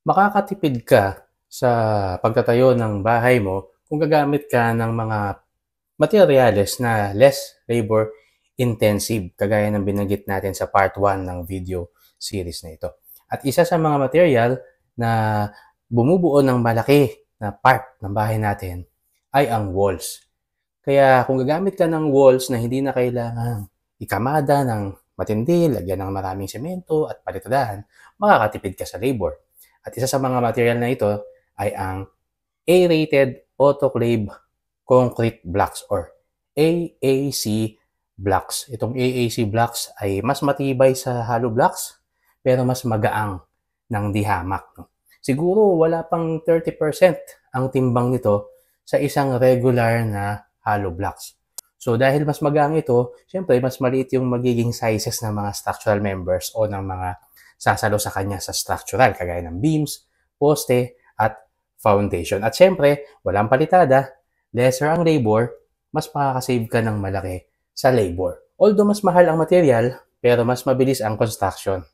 Makakatipid ka sa pagtatayo ng bahay mo kung gagamit ka ng mga materyales na less labor intensive, kagaya ng binanggit natin sa part 1 ng video series na ito. At isa sa mga material na bumubuo ng malaki na part ng bahay natin ay ang walls. Kaya kung gagamit ka ng walls na hindi na kailangang ikamada ng matindi, lagyan ng maraming semento at palitadahan, makakatipid ka sa labor. At isa sa mga material na ito ay ang aerated autoclave concrete blocks or AAC blocks. Itong AAC blocks ay mas matibay sa hollow blocks pero mas magaang ng dihamak. Siguro wala pang 30% ang timbang nito sa isang regular na hollow blocks. So dahil mas magaan ito, syempre mas maliit yung magiging sizes ng mga structural members o ng mga sasalo sa kanya sa structural, kagaya ng beams, poste, at foundation. At syempre, walang palitada, lesser ang labor, mas makakasave ka ng malaki sa labor. Although mas mahal ang material, pero mas mabilis ang construction.